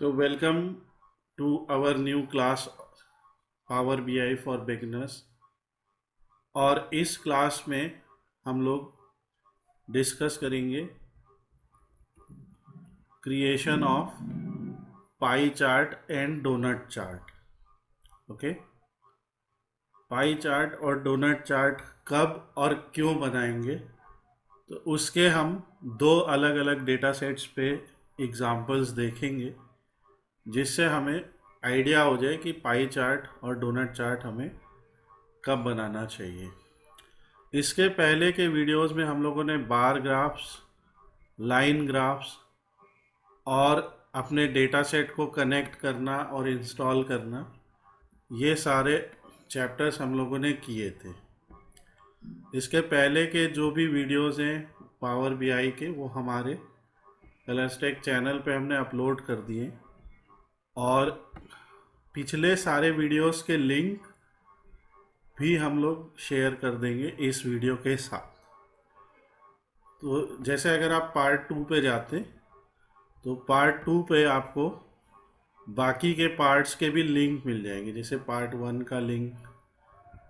So welcome to our new class Power BI for beginners। और इस class में हम लोग डिस्कस करेंगे creation of pie chart and donut chart. Okay, pie chart और donut chart कब और क्यों बनाएंगे, तो उसके हम दो अलग अलग डेटा सेट्स पे एग्जांपल्स देखेंगे, जिससे हमें आइडिया हो जाए कि पाई चार्ट और डोनट चार्ट हमें कब बनाना चाहिए। इसके पहले के वीडियोस में हम लोगों ने बार ग्राफ्स, लाइन ग्राफ्स और अपने डेटा सेट को कनेक्ट करना और इंस्टॉल करना, ये सारे चैप्टर्स हम लोगों ने किए थे। इसके पहले के जो भी वीडियोस हैं पावर बीआई के, वो हमारे कलरस्टेक चैनल पे हमने अपलोड कर दिए, और पिछले सारे वीडियोस के लिंक भी हम लोग शेयर कर देंगे इस वीडियो के साथ। तो जैसे अगर आप पार्ट 2 पे जाते, तो पार्ट 2 पे आपको बाकी के पार्ट्स के भी लिंक मिल जाएंगे, जैसे पार्ट 1 का लिंक,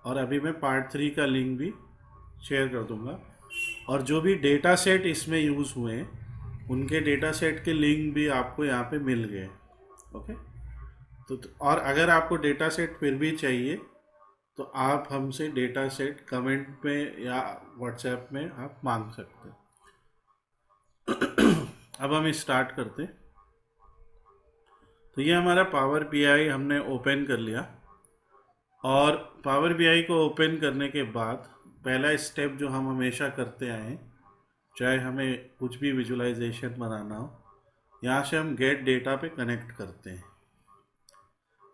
और अभी मैं पार्ट 3 का लिंक भी शेयर कर दूंगा। और जो भी डेटा सेट इसमें यूज़ हुए हैं, उनके डेटा सेट के लिंक भी आपको यहाँ पे मिल गए। ओके, तो और अगर आपको डेटा सेट फिर भी चाहिए, तो आप हमसे डेटा सेट कमेंट में या व्हाट्सएप में आप मांग सकते हैं। अब हम स्टार्ट करते। तो ये हमारा पावर बीआई हमने ओपन कर लिया, और पावर बीआई को ओपन करने के बाद पहला स्टेप जो हम हमेशा करते आए हैं, चाहे हमें कुछ भी विजुअलाइजेशन बनाना हो, यहाँ से हम गेट डेटा पे कनेक्ट करते हैं।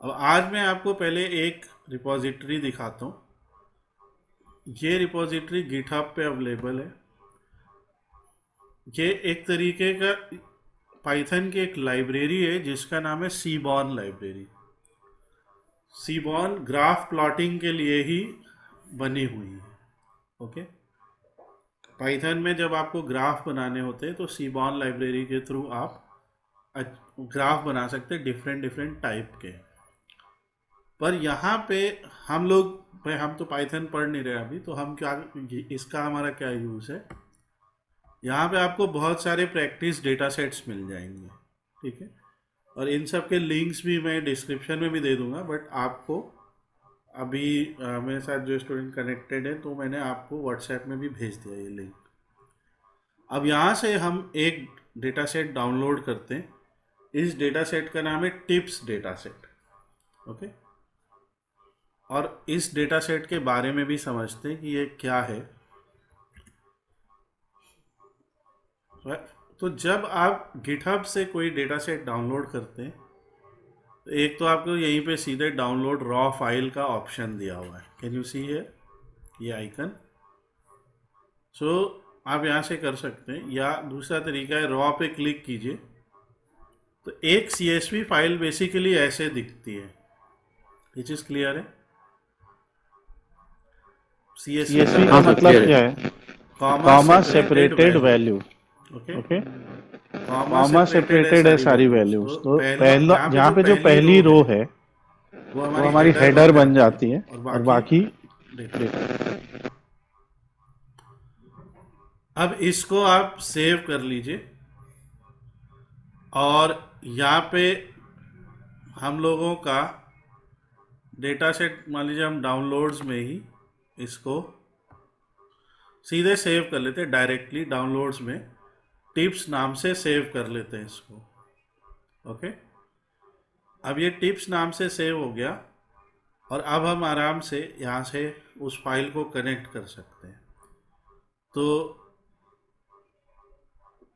अब आज मैं आपको पहले एक रिपोजिटरी दिखाता हूँ। ये रिपोजिटरी गिटहब पे अवेलेबल है। ये एक तरीके का पाइथन की एक लाइब्रेरी है जिसका नाम है Seaborn library. Seaborn graph plotting के लिए ही बनी हुई है। ओके, पाइथन में जब आपको ग्राफ बनाने होते हैं, तो सीबॉर्न लाइब्रेरी के थ्रू आप ग्राफ बना सकते हैं डिफरेंट डिफरेंट टाइप के। पर यहाँ पे हम लोग, भाई हम तो पाइथन पढ़ नहीं रहे अभी, तो हम क्या, इसका हमारा क्या यूज़ है, यहाँ पे आपको बहुत सारे प्रैक्टिस डेटा सेट्स मिल जाएंगे। ठीक है, और इन सब के लिंक्स भी मैं डिस्क्रिप्शन में भी दे दूंगा, बट आपको अभी मेरे साथ जो स्टूडेंट कनेक्टेड है, तो मैंने आपको व्हाट्सएप में भी भेज दिया ये लिंक। अब यहाँ से हम एक डेटा सेट डाउनलोड करते हैं। इस डेटा सेट का नाम है टिप्स डेटा सेट। ओके, और इस डेटा सेट के बारे में भी समझते हैं कि ये क्या है। तो जब आप गिटहब से कोई डेटा सेट डाउनलोड करते हैं, तो एक तो आपको यहीं पे सीधे डाउनलोड रॉ फाइल का ऑप्शन दिया हुआ है। कैन यू सी है ये आइकन? सो आप यहाँ से कर सकते हैं, या दूसरा तरीका है रॉ पे क्लिक कीजिए, तो एक CSV फाइल बेसिकली ऐसे दिखती है। ये चीज़ क्लियर है? CSV का मतलब क्या है? Comma separated value. Okay, comma separated है सारी वैल्यूज। तो पहला, यहाँ पे जो पहली रो है वो हमारी हेडर बन जाती है, और बाकी डेटा। अब इसको आप सेव कर लीजिए, और यहाँ पे हम लोगों का डेटा सेट, मान लीजिए हम डाउनलोड्स में ही इसको सीधे सेव कर लेते हैं। डायरेक्टली डाउनलोड्स में टिप्स नाम से सेव कर लेते हैं इसको। ओके, अब ये टिप्स नाम से सेव हो गया, और अब हम आराम से यहाँ से उस फाइल को कनेक्ट कर सकते हैं। तो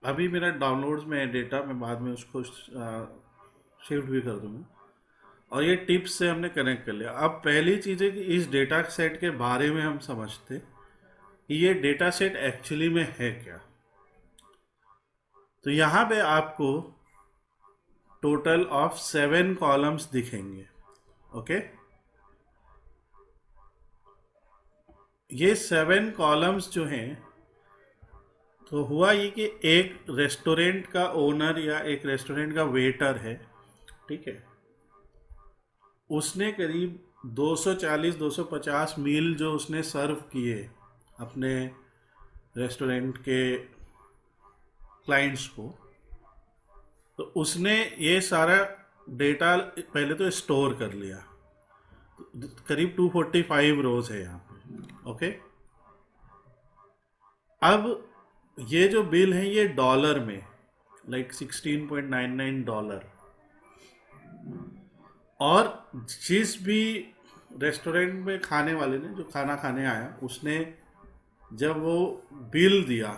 अभी मेरा डाउनलोड्स में डेटा, मैं बाद में उसको शिफ्ट भी कर दूँगा, और ये टिप्स से हमने कनेक्ट कर लिया। अब पहली चीज़ है कि इस डेटा सेट के बारे में हम समझते कि ये डेटा सेट एक्चुअली में है क्या। तो यहाँ पे आपको टोटल ऑफ 7 कॉलम्स दिखेंगे। ओके, ये 7 कॉलम्स जो हैं, तो हुआ ये कि एक रेस्टोरेंट का ओनर या एक रेस्टोरेंट का वेटर है, ठीक है, उसने करीब 240-250 मील जो उसने सर्व किए अपने रेस्टोरेंट के क्लाइंट्स को, तो उसने ये सारा डेटा पहले तो स्टोर कर लिया। करीब 245 रोज है यहाँ पे। ओके, अब ये जो बिल है ये डॉलर में, लाइक $16.99, और जिस भी रेस्टोरेंट में खाने वाले ने जो खाना खाने आया उसने जब वो बिल दिया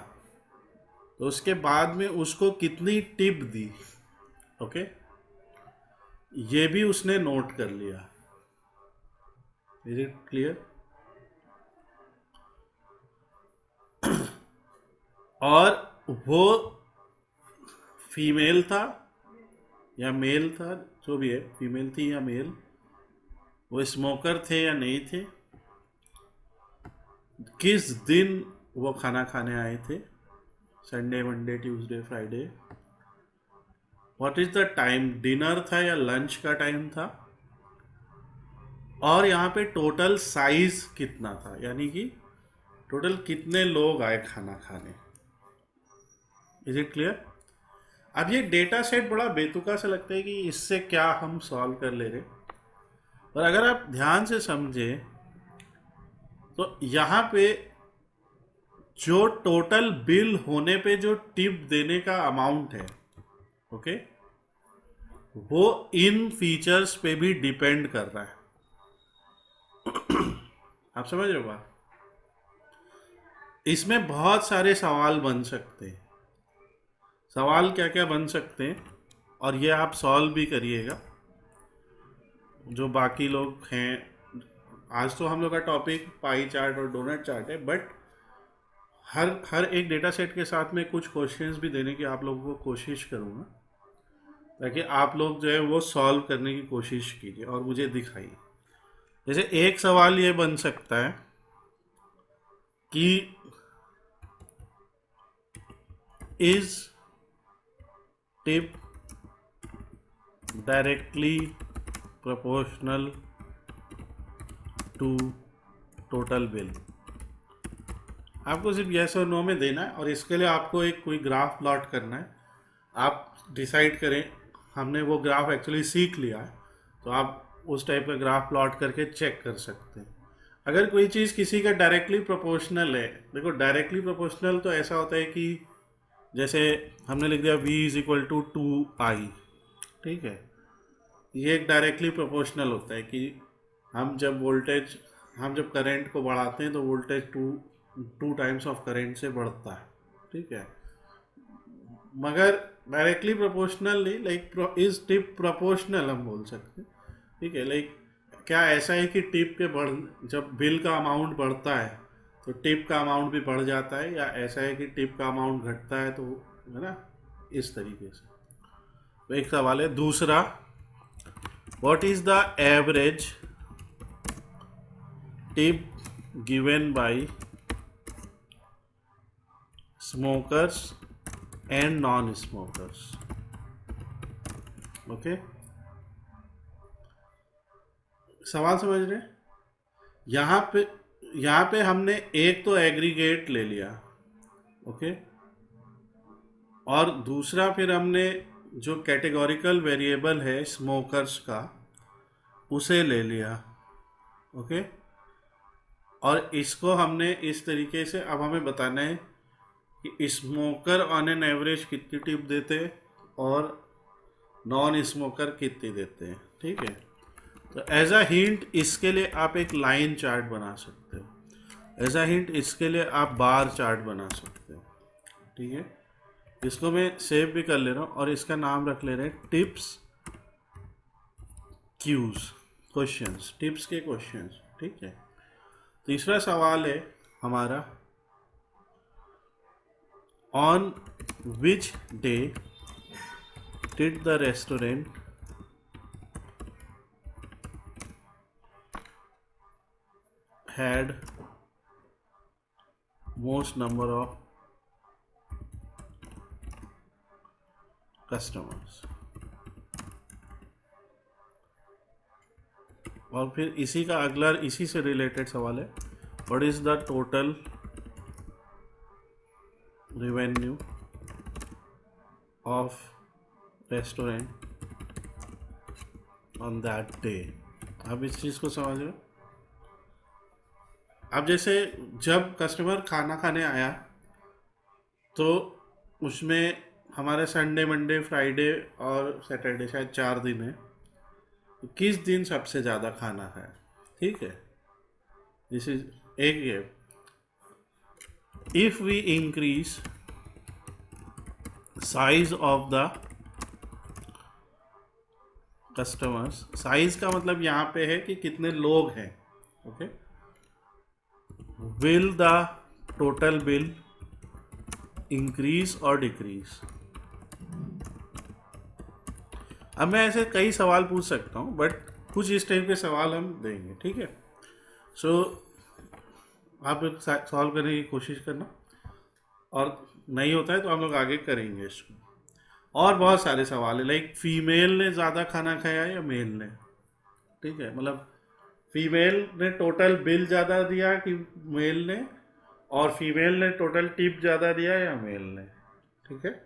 तो उसके बाद में उसको कितनी टिप दी, ओके, ये भी उसने नोट कर लिया। Is it clear? और वो फीमेल था या मेल था, जो भी है, फीमेल थी या मेल, वो स्मोकर थे या नहीं थे, किस दिन वो खाना खाने आए थे, Sunday, Monday, Tuesday, Friday, what is the time, dinner था या लंच का टाइम था, और यहाँ पे टोटल साइज कितना था, यानी कि टोटल कितने लोग आए खाना खाने। Is it clear? अब ये डेटा सेट बड़ा बेतुका सा लगता है कि इससे क्या हम सॉल्व कर ले रहे, और अगर आप ध्यान से समझे तो यहाँ पे जो टोटल बिल होने पे जो टिप देने का अमाउंट है, ओके, वो इन फीचर्स पे भी डिपेंड कर रहा है। आप समझ रहे हो बात? इसमें बहुत सारे सवाल बन सकते हैं। सवाल क्या क्या बन सकते हैं, और ये आप सॉल्व भी करिएगा। जो बाकी लोग हैं, आज तो हम लोग का टॉपिक पाई चार्ट और डोनट चार्ट है, बट हर एक डेटा सेट के साथ में कुछ क्वेश्चंस भी देने की आप लोगों को कोशिश करूँगा, ताकि आप लोग जो है वो सॉल्व करने की कोशिश कीजिए और मुझे दिखाइए। जैसे एक सवाल ये बन सकता है कि is tip directly proportional to total bill. आपको सिर्फ यस और नो में देना है, और इसके लिए आपको एक कोई ग्राफ प्लॉट करना है। आप डिसाइड करें, हमने वो ग्राफ एक्चुअली सीख लिया है, तो आप उस टाइप का ग्राफ प्लॉट करके चेक कर सकते हैं। अगर कोई चीज़ किसी का डायरेक्टली प्रोपोर्शनल है, देखो डायरेक्टली प्रोपोर्शनल तो ऐसा होता है कि जैसे हमने लिख दिया V = 2I, ठीक है, ये एक डायरेक्टली प्रोपोर्शनल होता है कि हम जब करंट को बढ़ाते हैं तो voltage two times of current से बढ़ता है, ठीक है। मगर डायरेक्टली प्रोपोर्शनल नहीं, लाइक इज टिप प्रोपोर्शनल हम बोल सकते हैं, ठीक है। लाइक क्या ऐसा है कि टिप के जब बिल का अमाउंट बढ़ता है तो टिप का अमाउंट भी बढ़ जाता है, या ऐसा है कि टिप का अमाउंट घटता है, तो है ना, इस तरीके से। तो एक सवाल है। दूसरा, what is the average tip given by smokers and non smokers, okay. सवाल समझ रहे? यहाँ पे हमने एक तो एग्रीगेट ले लिया, ओके, और दूसरा फिर हमने जो कैटेगोरिकल वेरिएबल है स्मोकर्स का उसे ले लिया, ओके, और इसको हमने इस तरीके से, अब हमें बताना है कि स्मोकर ऑन एन एवरेज कितनी टिप देते हैं और नॉन स्मोकर कितनी देते हैं, ठीक है। तो एज अ हिंट इसके लिए आप एक लाइन चार्ट बना सकते हो, एज अ हिंट इसके लिए आप बार चार्ट बना सकते हो, ठीक है। इसको मैं सेव भी कर ले रहा हूँ और इसका नाम रख ले रहे हैं टिप्स क्यूज, क्वेश्चंस, टिप्स के क्वेश्चंस, ठीक है। तीसरा सवाल है हमारा, on which day did the restaurant had most number of customers, और फिर इसी का अगला इसी से रिलेटेड सवाल है, what is the total revenue of restaurant on that day. अब इस चीज़ को समझ रहे हो। अब जैसे जब कस्टमर खाना खाने आया तो उसमें हमारे संडे मंडे फ्राइडे और सैटरडे शायद 4 दिन है, किस दिन सबसे ज़्यादा खाना खाया, ठीक है। दिस इज एक ये, if we increase size of the customers, size का मतलब यहाँ पे है कि कितने लोग हैं, okay. Will the total bill increase और डिक्रीज। अब मैं ऐसे कई सवाल पूछ सकता हूँ, बट कुछ इस टाइप के सवाल हम देंगे, ठीक है। सो आप सॉल्व करने की कोशिश करना, और नहीं होता है तो हम लोग आगे करेंगे इसको। और बहुत सारे सवाल है, लाइक फीमेल ने ज़्यादा खाना खाया या मेल ने, ठीक है। मतलब फीमेल ने टोटल बिल ज़्यादा दिया कि मेल ने, और फीमेल ने टोटल टिप ज़्यादा दिया या मेल ने, ठीक है।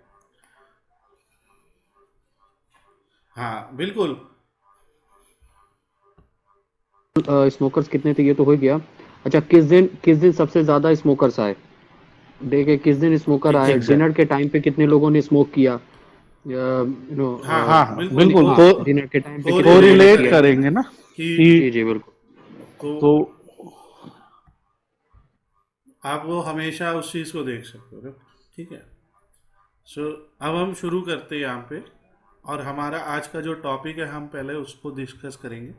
हाँ बिल्कुल। स्मोकर्स कितने थे ये तो हो गया। अच्छा, किस दिन सबसे ज्यादा स्मोकर्स आए, देखे किस दिन स्मोकर आए, डिनर के टाइम पे कितने लोगों ने स्मोक किया, हाँ हाँ बिल्कुल। तो डिनर के टाइम पे कोरिलेट करेंगे ना कि जी बिल्कुल। तो आप वो हमेशा उस चीज़ को देख सकते हो, ठीक है। सो अब हम शुरू करते हैं यहाँ पे, और हमारा आज का जो टॉपिक है हम पहले उसको डिस्कस करेंगे।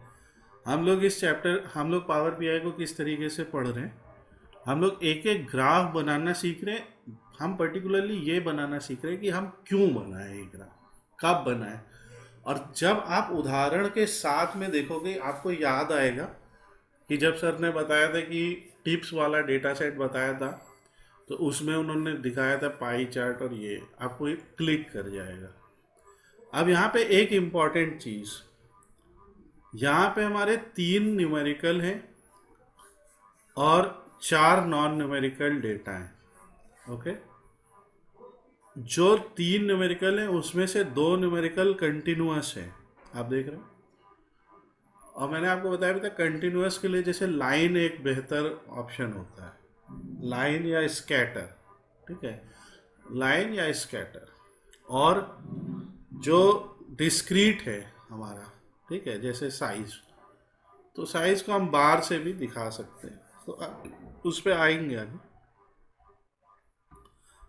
हम लोग इस चैप्टर, हम लोग पावर बीआई को किस तरीके से पढ़ रहे हैं, हम लोग एक एक ग्राफ बनाना सीख रहे हैं। हम पर्टिकुलरली ये बनाना सीख रहे हैं कि हम क्यों बनाए ये ग्राफ, कब बनाए। और जब आप उदाहरण के साथ में देखोगे आपको याद आएगा कि जब सर ने बताया था कि टिप्स वाला डेटा सेट बताया था, तो उसमें उन्होंने दिखाया था पाई चार्ट, और ये आपको क्लिक कर जाएगा। अब यहाँ पे एक इम्पॉर्टेंट चीज़, यहाँ पे हमारे 3 न्यूमेरिकल हैं और 4 नॉन न्यूमेरिकल डेटा हैं, ओके। जो 3 न्यूमेरिकल हैं उसमें से 2 न्यूमेरिकल कंटिन्यूअस है, आप देख रहे हो। और मैंने आपको बताया भी था कंटिन्यूअस के लिए जैसे लाइन एक बेहतर ऑप्शन होता है, लाइन या स्कैटर, ठीक है, लाइन या स्कैटर। और जो डिस्क्रीट है हमारा, ठीक है, जैसे साइज, तो साइज को हम बार से भी दिखा सकते हैं, तो उस पर आएंगे आगे।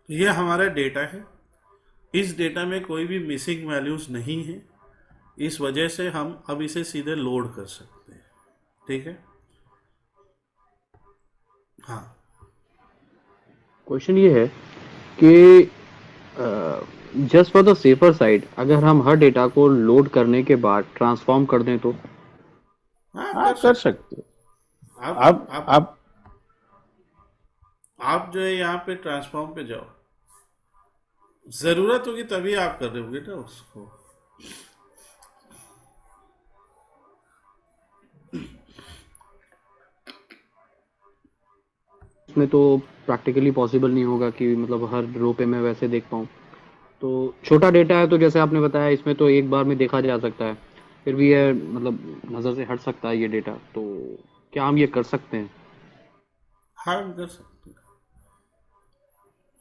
तो ये हमारा डेटा है, इस डेटा में कोई भी मिसिंग वैल्यूज नहीं है, इस वजह से हम अब इसे सीधे लोड कर सकते हैं, ठीक है। हाँ, क्वेश्चन ये है कि just for the safer side, अगर हम हर डेटा को लोड करने के बाद ट्रांसफॉर्म कर दें तो हाँ कर सकते हो। आप जो है यहाँ पे ट्रांसफॉर्म पे जाओ, जरूरत होगी तभी आप कर रहे होगे ना उसको। इसमें तो प्रैक्टिकली पॉसिबल नहीं होगा कि मतलब हर रो पे मैं वैसे देख पाऊँ। तो छोटा डेटा है तो जैसे आपने बताया इसमें तो एक बार में देखा जा सकता है, फिर भी ये मतलब नज़र से हट सकता है ये डेटा, तो क्या हम ये कर सकते हैं? हाँ हम कर सकते हैं।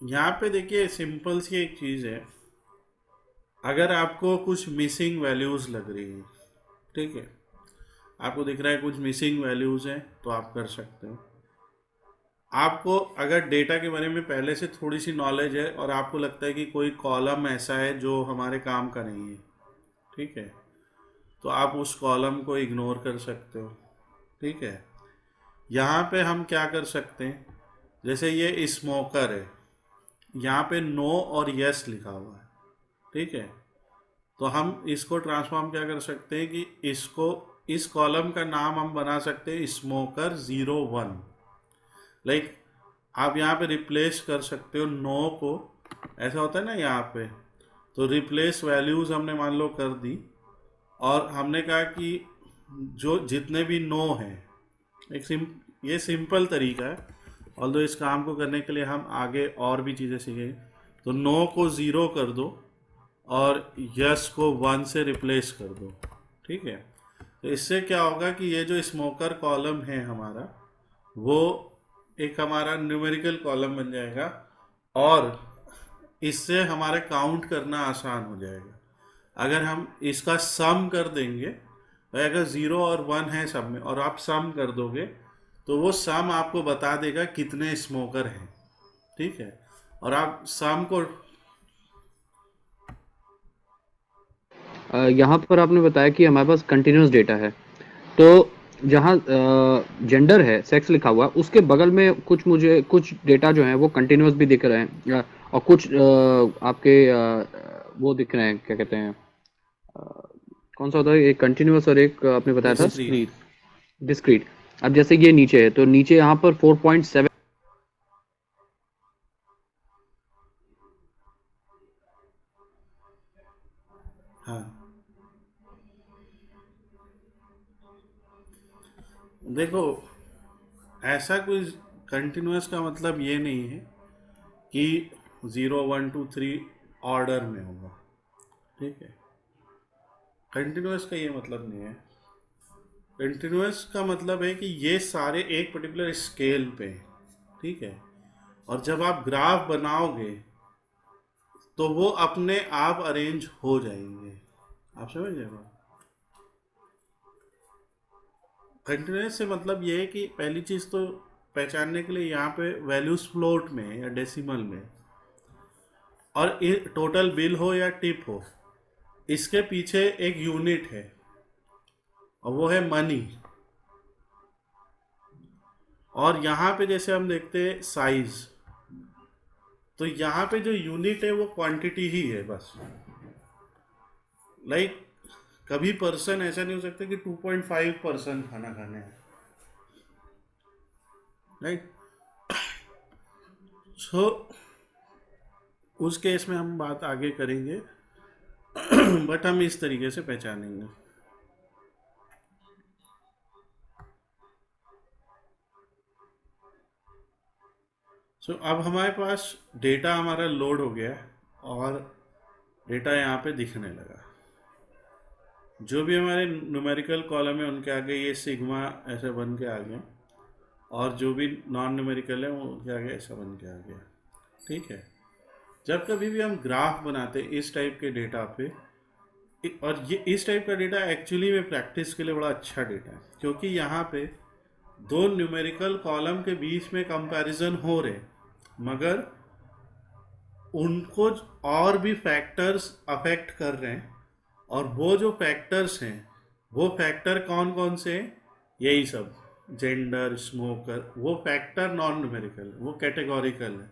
यहाँ पे देखिए सिंपल सी एक चीज़ है, अगर आपको कुछ मिसिंग वैल्यूज़ लग रही है, ठीक है, आपको दिख रहा है कुछ मिसिंग वैल्यूज़ हैं, तो आप कर सकते हो। आपको अगर डेटा के बारे में पहले से थोड़ी सी नॉलेज है और आपको लगता है कि कोई कॉलम ऐसा है जो हमारे काम का नहीं है, ठीक है, तो आप उस कॉलम को इग्नोर कर सकते हो, ठीक है। यहाँ पे हम क्या कर सकते हैं, जैसे ये स्मोकर है, यहाँ पे नो और यस लिखा हुआ है, ठीक है, तो हम इसको ट्रांसफॉर्म क्या कर सकते हैं कि इसको, इस कॉलम का नाम हम बना सकते हैं स्मोकर 01। लाइक आप यहाँ पे रिप्लेस कर सकते हो नो को, ऐसा होता है ना यहाँ पे, तो रिप्लेस वैल्यूज़ हमने मान लो कर दी, और हमने कहा कि जो जितने भी नो हैं, ये सिंपल तरीका है, ऑल्दो इस काम को करने के लिए हम आगे और भी चीज़ें सीखेंगे। तो नो को 0 कर दो और यस को 1 से रिप्लेस कर दो, ठीक है। तो इससे क्या होगा कि ये जो स्मोकर कॉलम है हमारा, वो एक हमारा न्यूमेरिकल कॉलम बन जाएगा और इससे हमारे काउंट करना आसान हो जाएगा। अगर हम इसका सम कर देंगे, तो अगर 0 और 1 है सब में और आप सम कर दोगे, तो वो सम आपको बता देगा कितने स्मोकर हैं, ठीक है। और आप सम को यहाँ पर आपने बताया कि हमारे पास कंटिन्यूस डेटा है, तो जहाँ जेंडर है, सेक्स लिखा हुआ है, उसके बगल में मुझे कुछ डेटा जो है वो कंटिन्यूस भी दिख रहे हैं, और कुछ आपके वो दिख रहे हैं, क्या कहते हैं, कौन सा होता है, एक कंटिन्यूस और एक आपने बताया था डिस्क्रीट। अब जैसे ये नीचे है, तो नीचे यहाँ पर 4.7 हाँ, देखो, ऐसा कोई कंटिन्यूस का मतलब ये नहीं है कि 0 1 2 3 ऑर्डर में होगा, ठीक है। कंटिन्यूस का ये मतलब नहीं है। कंटिन्यूस का मतलब है कि ये सारे एक पर्टिकुलर स्केल पे हैं, ठीक है। और जब आप ग्राफ बनाओगे तो वो अपने आप अरेंज हो जाएंगे, आप समझ रहे हो। कंटिन्यूस से मतलब ये है कि पहली चीज़ तो पहचानने के लिए यहाँ पे वैल्यूज फ्लोट में है या डेसिमल में, और टोटल बिल हो या टिप हो, इसके पीछे एक यूनिट है और वो है मनी। और यहाँ पे जैसे हम देखते हैं साइज, तो यहाँ पे जो यूनिट है वो क्वांटिटी ही है बस। लाइक कभी पर्सन ऐसा नहीं हो सकता कि 2.5 पर्सन खाना खाने हैं, राइट। सो उस केस में हम बात आगे करेंगे बट हम इस तरीके से पहचानेंगे। सो अब हमारे पास डेटा हमारा लोड हो गया और डेटा यहाँ पे दिखने लगा। जो भी हमारे न्यूमेरिकल कॉलम है उनके आगे ये सिग्मा ऐसे बन के आ गया, और जो भी नॉन न्यूमेरिकल है वो उनके आगे ऐसा बन के आ गया, ठीक है। जब कभी भी हम ग्राफ बनाते हैं इस टाइप के डेटा पे, और ये इस टाइप का डेटा एक्चुअली में प्रैक्टिस के लिए बड़ा अच्छा डेटा है, क्योंकि यहाँ पे दो न्यूमेरिकल कॉलम के बीच में कंपैरिजन हो रहे, मगर उनको और भी फैक्टर्स अफेक्ट कर रहे हैं, और वो जो फैक्टर्स हैं वो फैक्टर कौन कौन से हैं, यही सब जेंडर, स्मोकर, वो फैक्टर नॉन न्यूमेरिकल, वो कैटेगोरिकल है।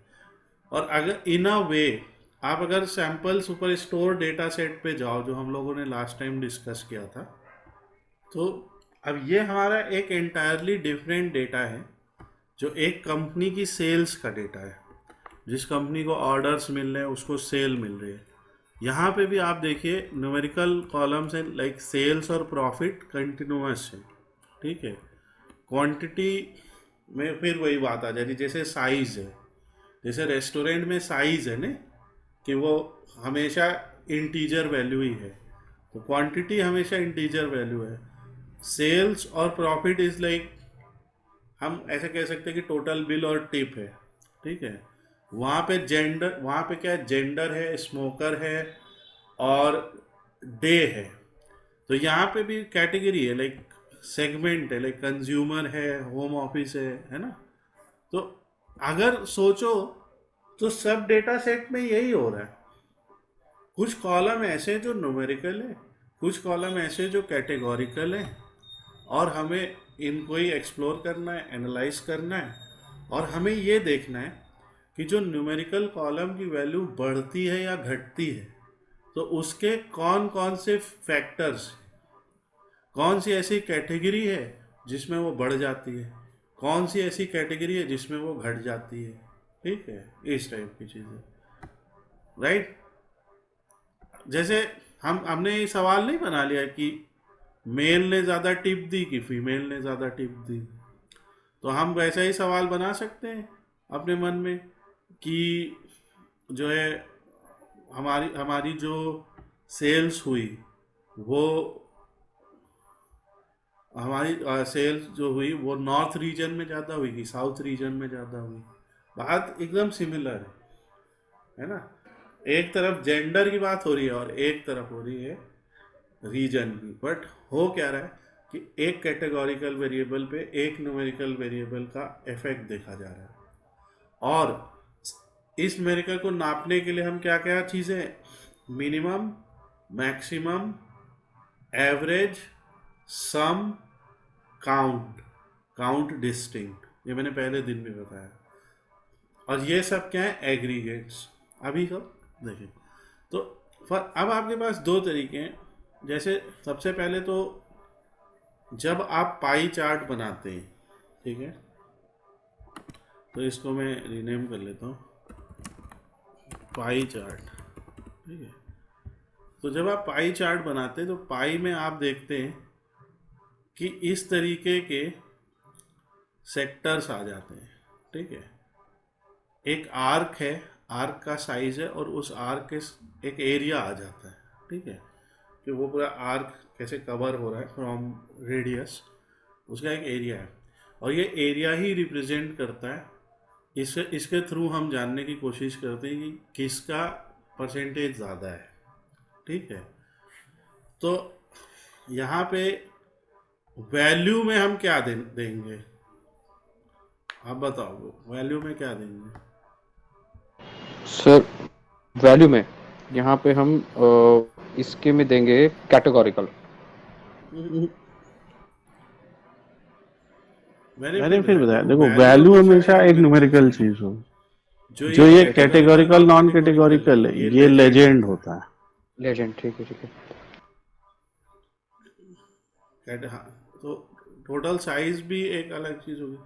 और अगर इन अ वे आप अगर sample super store data set पे जाओ, जो हम लोगों ने लास्ट टाइम डिस्कस किया था, तो अब ये हमारा एक एंटायरली डिफरेंट डेटा है, जो एक कंपनी की सेल्स का डेटा है। जिस कंपनी को ऑर्डर्स मिल रहे हैं उसको सेल मिल रही है। यहाँ पे भी आप देखिए न्यूमेरिकल कॉलम्स हैं, लाइक सेल्स और प्रॉफिट कंटिन्यूअस है, ठीक है। क्वांटिटी में फिर वही बात आ जाती, जैसे साइज है, जैसे रेस्टोरेंट में साइज है ना, कि वो हमेशा इंटीजर वैल्यू ही है, तो क्वांटिटी हमेशा इंटीजर वैल्यू है। सेल्स और प्रॉफिट इज लाइक, हम ऐसे कह सकते हैं कि टोटल बिल और टिप है, ठीक है। वहाँ पे जेंडर, वहाँ पे क्या है, जेंडर है, स्मोकर है और डे है। तो यहाँ पे भी कैटेगरी है, लाइक सेगमेंट है, लाइक कंज्यूमर है, होम ऑफिस है ना। तो अगर सोचो तो सब डेटा सेट में यही हो रहा है। कुछ कॉलम ऐसे जो न्यूमेरिकल है, कुछ कॉलम ऐसे जो कैटेगोरिकल है, और हमें इनको ही एक्सप्लोर करना है, एनालाइज करना है, और हमें ये देखना है कि जो न्यूमेरिकल कॉलम की वैल्यू बढ़ती है या घटती है, तो उसके कौन कौन से फैक्टर्स, कौन सी ऐसी कैटेगरी है जिसमें वो बढ़ जाती है, कौन सी ऐसी कैटेगरी है जिसमें वो घट जाती है, ठीक है। इस टाइप की चीज़ें, राइट। जैसे हमने ये सवाल नहीं बना लिया कि मेल ने ज़्यादा टिप दी कि फीमेल ने ज़्यादा टिप दी। तो हम वैसा ही सवाल बना सकते हैं अपने मन में कि जो है हमारी हमारी जो सेल्स हुई वो हमारी सेल्स जो हुई वो नॉर्थ रीजन में ज़्यादा हुई कि साउथ रीजन में ज़्यादा हुई। बात एकदम सिमिलर है ना। एक तरफ जेंडर की बात हो रही है और एक तरफ हो रही है रीजन की। बट हो क्या रहा है कि एक कैटेगोरिकल वेरिएबल पे एक न्यूमेरिकल वेरिएबल का इफेक्ट देखा जा रहा है। और इस न्यूमेरिकल को नापने के लिए हम क्या क्या चीज़ें, मिनिमम, मैक्सिमम, एवरेज, सम, काउंट डिस्टिंक्ट, ये मैंने पहले दिन भी बताया। और ये सब क्या है, एग्रीगेट्स। अभी सब देखें तो अब आपके पास दो तरीके हैं। जैसे सबसे पहले तो जब आप पाई चार्ट बनाते हैं, ठीक है, तो इसको मैं रीनेम कर लेता हूँ, पाई चार्ट, ठीक है। तो जब आप पाई चार्ट बनाते हैं तो पाई में आप देखते हैं कि इस तरीके के सेक्टर्स आ जाते हैं, ठीक है। एक आर्क है, आर्क का साइज है और उस आर्क के एक एरिया आ जाता है, ठीक है, कि वो पूरा आर्क कैसे कवर हो रहा है फ्रॉम रेडियस, उसका एक एरिया है। और ये एरिया ही रिप्रेजेंट करता है, इसके थ्रू हम जानने की कोशिश करते हैं कि किसका परसेंटेज ज़्यादा है, ठीक है। तो यहाँ पे वैल्यू में हम क्या देंगे, आप बताओ, वैल्यू में क्या देंगे सर? वैल्यू में यहाँ पे हम इसके में देंगे कैटेगोरिकल। मैंने फिर बताया, देखो वैल्यू हमेशा एक न्यूमेरिकल चीज हो, जो ये कैटेगोरिकल नॉन कैटेगोरिकल है ये लेजेंड होता है। लेजेंड, ठीक है, ठीक है। हाँ, तो टोटल साइज भी एक अलग चीज़ होगी।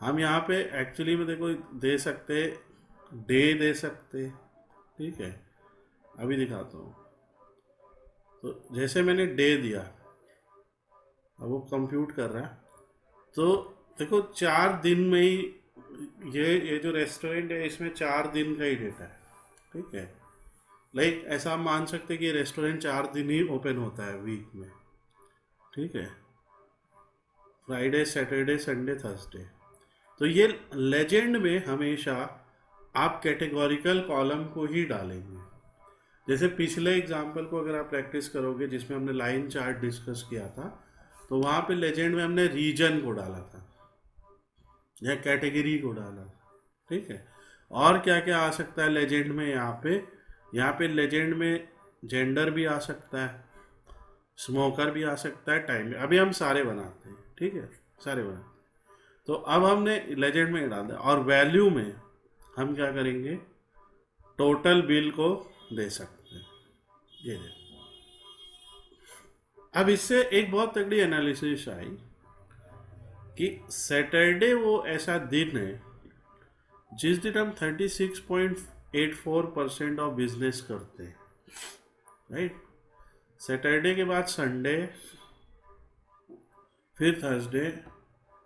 हम यहाँ पे एक्चुअली में देखो दे सकते, डे दे सकते, ठीक है। अभी दिखाता हूँ। तो जैसे मैंने डे दिया, अब वो कंप्यूट कर रहा है, तो देखो 4 दिन में ही ये जो रेस्टोरेंट है इसमें 4 दिन का ही डेटा है, ठीक है। लाइक ऐसा हम मान सकते हैं कि रेस्टोरेंट 4 दिन ही ओपन होता है वीक में, ठीक है, फ्राइडे, सैटरडे, संडे, थर्सडे। तो ये लेजेंड में हमेशा आप कैटेगोरिकल कॉलम को ही डालेंगे। जैसे पिछले एग्जाम्पल को अगर आप प्रैक्टिस करोगे जिसमें हमने लाइन चार्ट डिस्कस किया था, तो वहाँ पे लेजेंड में हमने रीजन को डाला था या कैटेगरी को डाला, ठीक है। और क्या क्या आ सकता है लेजेंड में, यहाँ पे लेजेंड में जेंडर भी आ सकता है, स्मोकर भी आ सकता है, टाइम। अभी हम सारे बनाते हैं, ठीक है, सारे बनाते हैं। तो अब हमने लेजेंड में डाल दिया। और वैल्यू में हम क्या करेंगे, टोटल बिल को दे सकते हैं, ये दे। अब इससे एक बहुत तगड़ी एनालिसिस आई कि सैटरडे वो ऐसा दिन है जिस दिन हम 36.84% ऑफ बिजनेस करते हैं, राइट। सैटरडे के बाद संडे, फिर थर्सडे,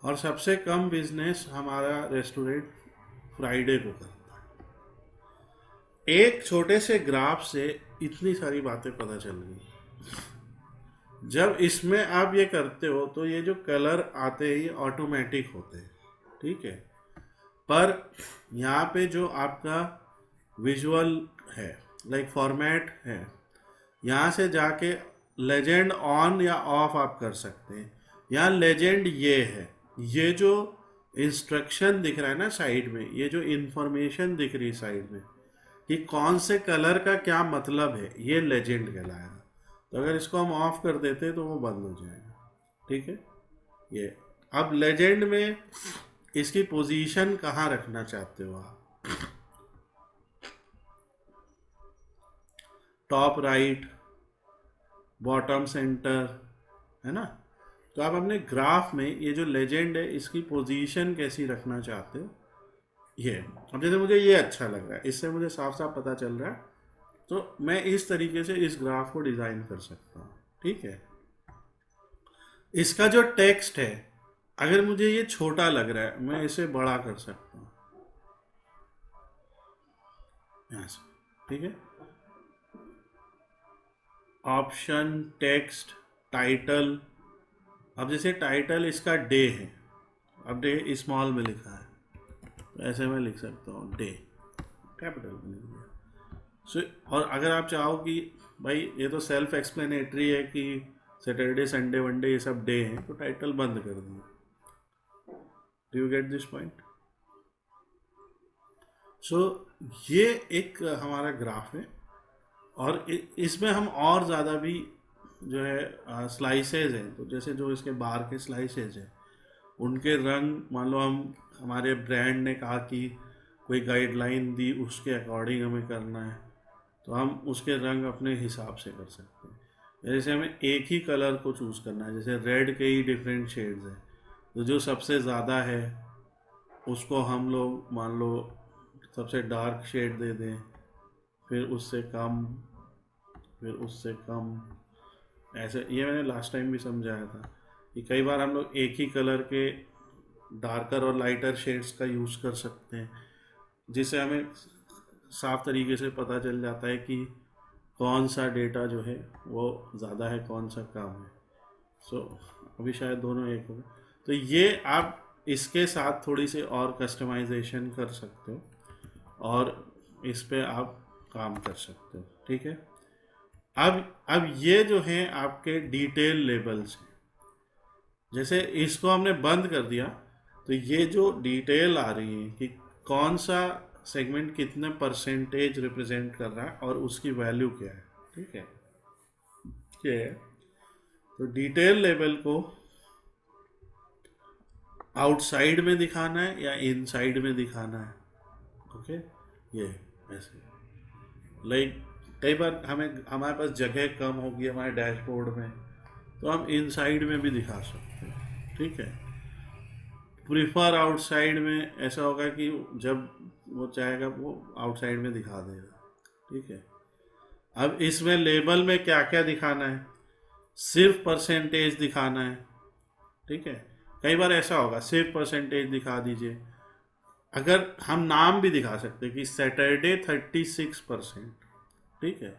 और सबसे कम बिजनेस हमारा रेस्टोरेंट फ्राइडे को करता है। एक छोटे से ग्राफ से इतनी सारी बातें पता चल गई। जब इसमें आप ये करते हो तो ये जो कलर आते हैं ये ऑटोमेटिक होते हैं, ठीक है। पर यहाँ पे जो आपका विजुअल है, लाइक फॉर्मेट है, यहाँ से जाके लेजेंड ऑन या ऑफ आप कर सकते हैं। यहाँ लेजेंड ये है, ये जो इंस्ट्रक्शन दिख रहा है ना साइड में, ये जो इंफॉर्मेशन दिख रही है साइड में कि कौन से कलर का क्या मतलब है, ये लेजेंड कहलाएगा। तो अगर इसको हम ऑफ कर देते तो वो बंद हो जाएगा, ठीक है। ये अब लेजेंड में इसकी पोजीशन कहाँ रखना चाहते हो आप, टॉप राइट, बॉटम सेंटर, है ना। तो आप अपने ग्राफ में ये जो लेजेंड है इसकी पोजीशन कैसी रखना चाहते हो, ये। अब जैसे मुझे ये अच्छा लग रहा है, इससे मुझे साफ साफ पता चल रहा है, तो मैं इस तरीके से इस ग्राफ को डिज़ाइन कर सकता हूँ, ठीक है। इसका जो टेक्स्ट है, अगर मुझे ये छोटा लग रहा है मैं इसे बड़ा कर सकता हूँ यहाँ से, ठीक है। Option, text, title. अब जैसे टाइटल इसका डे है, अब डे स्मॉल में लिखा है तो ऐसे मैं लिख सकता हूँ डे, कैपिटल में लिख दिया। सो और अगर आप चाहो कि भाई ये तो सेल्फ एक्सप्लेनेटरी है कि सैटरडे संडे वनडे ये सब डे हैं, तो टाइटल बंद कर दिया। Do you get this point? So ये एक हमारा ग्राफ है, और इसमें हम और ज़्यादा भी जो है स्लाइसेज हैं, तो जैसे जो इसके बाहर के स्लाइसेज हैं उनके रंग, मान लो हमारे ब्रांड ने कहा कि कोई गाइडलाइन दी उसके अकॉर्डिंग हमें करना है, तो हम उसके रंग अपने हिसाब से कर सकते हैं। जैसे हमें एक ही कलर को चूज़ करना है, जैसे रेड के ही डिफरेंट शेड्स हैं, तो जो सबसे ज़्यादा है उसको हम लोग मान लो सबसे डार्क शेड दे दें, फिर उससे कम, फिर उससे कम, ऐसे। ये मैंने लास्ट टाइम भी समझाया था कि कई बार हम लोग एक ही कलर के डार्कर और लाइटर शेड्स का यूज़ कर सकते हैं, जिससे हमें साफ तरीके से पता चल जाता है कि कौन सा डेटा जो है वो ज़्यादा है, कौन सा कम है। सो अभी शायद दोनों एक हो, तो ये आप इसके साथ थोड़ी सी और कस्टमाइजेशन कर सकते हो और इस पे आप काम कर सकते हो, ठीक है। अब ये जो हैं आपके डिटेल लेबल्स हैं, जैसे इसको हमने बंद कर दिया तो ये जो डिटेल आ रही है कि कौन सा सेगमेंट कितने परसेंटेज रिप्रेजेंट कर रहा है और उसकी वैल्यू क्या है, ठीक है। ये है, तो डिटेल लेवल को आउटसाइड में दिखाना है या इनसाइड में दिखाना है, ओके। ये ऐसे लाइक कई बार हमारे पास जगह कम होगी हमारे डैशबोर्ड में, तो हम इनसाइड में भी दिखा सकते हैं, ठीक है। प्रीफर आउटसाइड में ऐसा होगा कि जब वो चाहेगा वो आउटसाइड में दिखा देगा, ठीक है। अब इसमें लेबल में क्या क्या दिखाना है, सिर्फ परसेंटेज दिखाना है, ठीक है। कई बार ऐसा होगा सिर्फ परसेंटेज दिखा दीजिए, अगर हम नाम भी दिखा सकते हैं कि सैटरडे 36%, ठीक है,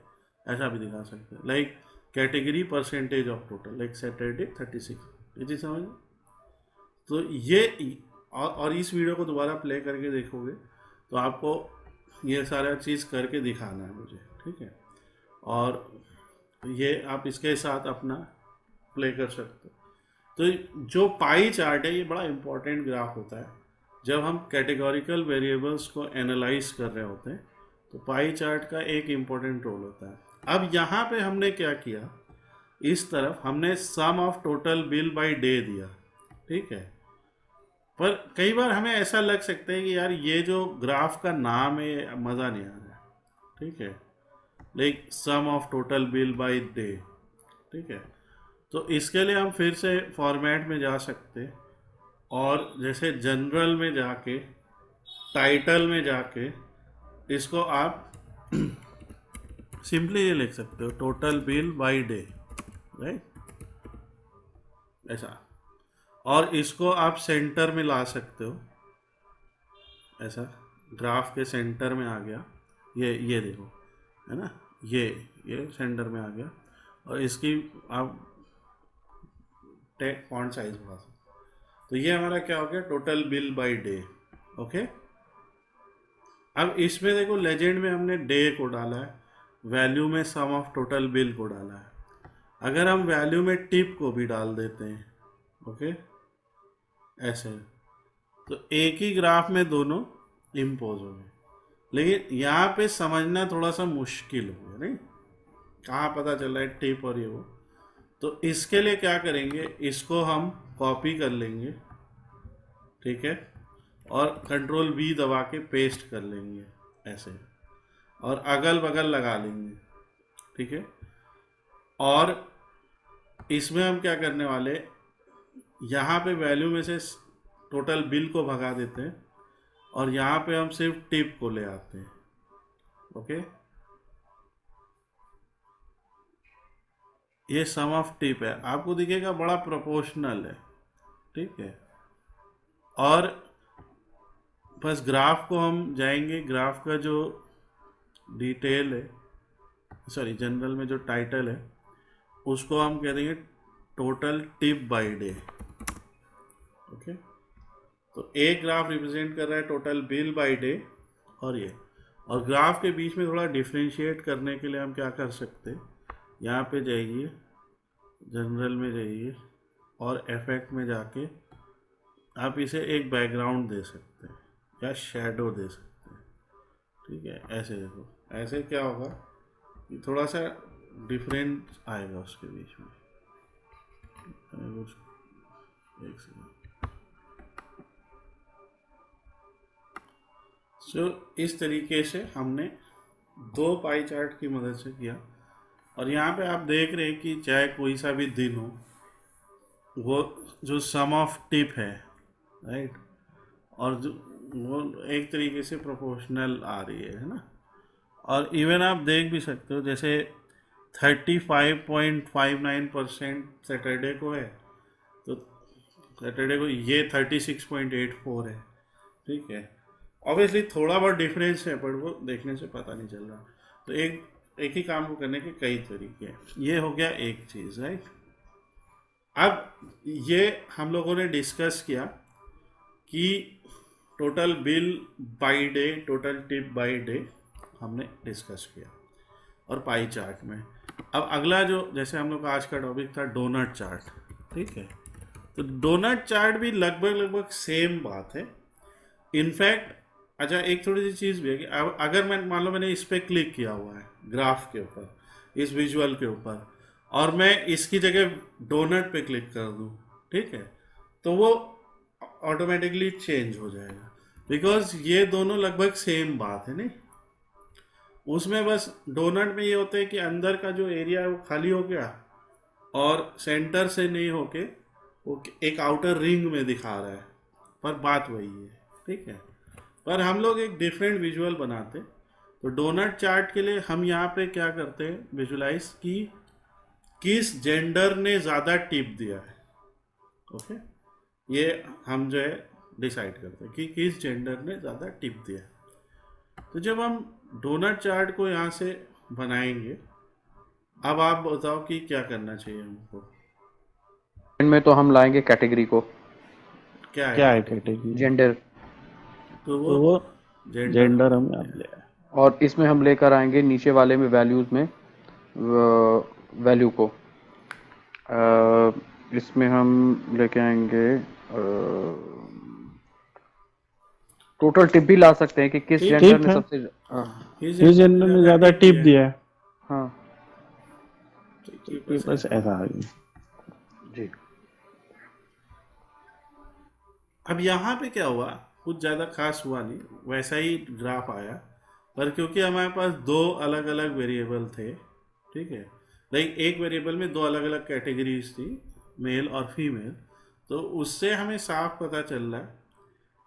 ऐसा भी दिखा सकते हैं, like category percentage of total, like Saturday 36, ये चीज़ समझ। तो ये और इस वीडियो को दोबारा प्ले करके देखोगे तो आपको ये सारा चीज़ करके दिखाना है मुझे, ठीक है। और ये आप इसके साथ अपना प्ले कर सकते हो। तो जो पाई चार्ट है ये बड़ा इम्पोर्टेंट ग्राफ होता है जब हम कैटेगोरिकल वेरिएबल्स को एनालाइज कर रहे होते हैं, तो पाई चार्ट का एक इम्पोर्टेंट रोल होता है। अब यहाँ पे हमने क्या किया, इस तरफ हमने sum of total bill by day दिया, ठीक है। पर कई बार हमें ऐसा लग सकता है कि यार ये जो ग्राफ का नाम है मज़ा नहीं आ रहा, ठीक है, like sum of total bill by day, ठीक है। तो इसके लिए हम फिर से फॉर्मेट में जा सकते हैं और जैसे जनरल में जाके टाइटल में जाके इसको आप सिंपली ये लिख सकते हो total bill by day, right, ऐसा। और इसको आप सेंटर में ला सकते हो, ऐसा ग्राफ के सेंटर में आ गया, ये देखो, है ना, ये सेंटर में आ गया। और इसकी आप फॉन्ट साइज बढ़ा सकते हो। तो ये हमारा क्या हो गया, total bill by day, okay. अब इसमें देखो लेजेंड में हमने डे को डाला है, वैल्यू में सम ऑफ टोटल बिल को डाला है। अगर हम वैल्यू में टिप को भी डाल देते हैं, ओके, ऐसे, तो एक ही ग्राफ में दोनों इम्पोज हो गए। लेकिन यहाँ पे समझना थोड़ा सा मुश्किल हो गया, नहीं, कहाँ पता चल रहा है टिप और ये वो। तो इसके लिए क्या करेंगे, इसको हम कॉपी कर लेंगे, ठीक है, और कंट्रोल V दबा के पेस्ट कर लेंगे ऐसे, और अगल बगल लगा लेंगे, ठीक है। और इसमें हम क्या करने वाले, यहाँ पे वैल्यू में से टोटल बिल को भगा देते हैं और यहाँ पे हम सिर्फ टिप को ले आते हैं, ओके। ये सम ऑफ टिप है, आपको दिखेगा बड़ा प्रोपोर्शनल है, ठीक है। और बस ग्राफ को हम जाएंगे, ग्राफ का जो डिटेल है, सॉरी जनरल में जो टाइटल है उसको हम कह देंगे total tip by day, okay. तो एक ग्राफ रिप्रेजेंट कर रहा है टोटल बिल बाय डे, और ग्राफ के बीच में थोड़ा डिफ्रेंशिएट करने के लिए हम क्या कर सकते हैं, यहाँ पे जाइए, जनरल में जाइए और इफेक्ट में जाके आप इसे एक बैकग्राउंड दे सकते हैं या शैडो दे सकते हैं, ठीक है। ऐसे देखो, ऐसे क्या होगा कि थोड़ा सा डिफरेंस आएगा उसके बीच में। एक सेकंड। इस तरीके से हमने दो पाई चार्ट की मदद से किया, और यहाँ पे आप देख रहे हैं कि चाहे कोई सा भी दिन हो, वो जो सम ऑफ टिप है, राइट, और जो वो एक तरीके से प्रोपोर्शनल आ रही है ना। और इवन आप देख भी सकते हो, जैसे 35.59% सैटरडे को है, तो सैटरडे को ये 36.84 है, ठीक है। ऑब्वियसली थोड़ा बहुत डिफरेंस है, पर वो देखने से पता नहीं चल रहा। तो एक ही काम को करने के कई तरीके हैं। ये हो गया एक चीज़, राइट। अब ये हम लोगों ने डिस्कस किया कि total bill by day, total tip by day हमने डिस्कस किया, और पाई चार्ट में। अब अगला जो, जैसे हम लोग का आज का टॉपिक था डोनट चार्ट, ठीक है। तो डोनट चार्ट भी लगभग सेम बात है। इनफैक्ट अच्छा, एक थोड़ी सी चीज़ भी है कि अगर मैं मान लो मैंने इस पर क्लिक किया हुआ है ग्राफ के ऊपर, इस विजुअल के ऊपर, और मैं इसकी जगह डोनट पे क्लिक कर दूँ, ठीक है, तो वो ऑटोमेटिकली चेंज हो जाएगा, बिकॉज ये दोनों लगभग सेम बात है, नहीं। उसमें बस डोनट में ये होता है कि अंदर का जो एरिया है वो खाली हो गया, और सेंटर से नहीं होके वो एक आउटर रिंग में दिखा रहा है, पर बात वही है, ठीक है। पर हम लोग एक डिफरेंट विजुअल बनाते, तो डोनट चार्ट के लिए हम यहाँ पे क्या करते हैं, विजुलाइज की किस जेंडर ने ज़्यादा टिप दिया है, ओके। ये हम जो है डिसाइड करते हैं कि किस जेंडर ने ज़्यादा टिप दिया है। तो जब हम डोनट चार्ट को यहाँ से बनाएंगे, अब आप बताओ कि क्या करना चाहिए हमको। इनमें तो हम लाएंगे कैटेगरी को। क्या है कैटेगरी? जेंडर। तो वो जेंडर हम यहाँ ले आए, और इसमें हम लेकर आएंगे नीचे वाले में वैल्यूज में वैल्यू को। इसमें हम लेके आएंगे टोटल टिप भी ला सकते हैं कि किस जेंडर ने सबसे किस जेंडर ने ज्यादा टिप दिया है। हाँ, बस ऐसा आ गया जी। अब यहाँ पे क्या हुआ, कुछ ज़्यादा खास हुआ नहीं, वैसा ही ग्राफ आया, पर क्योंकि हमारे पास दो अलग अलग वेरिएबल थे, ठीक है, लाइक एक वेरिएबल में दो अलग अलग कैटेगरीज थी, मेल और फीमेल, तो उससे हमें साफ पता चल रहा है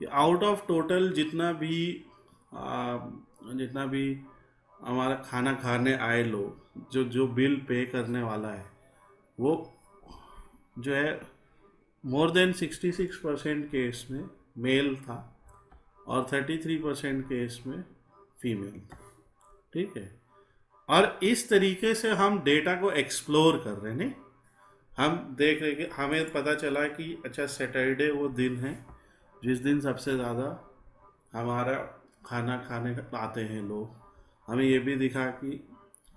कि आउट ऑफ टोटल जितना भी हमारा खाना खाने आए लोग, जो बिल पे करने वाला है, वो जो है मोर देन 66% केस में मेल था और 33% केस में फीमेल था, ठीक है। और इस तरीके से हम डेटा को एक्सप्लोर कर रहे हैं, नहीं, हम देख रहे कि हमें पता चला कि अच्छा सैटरडे वो दिन है जिस दिन सबसे ज़्यादा हमारा खाना खाने आते हैं लोग। हमें ये भी दिखा कि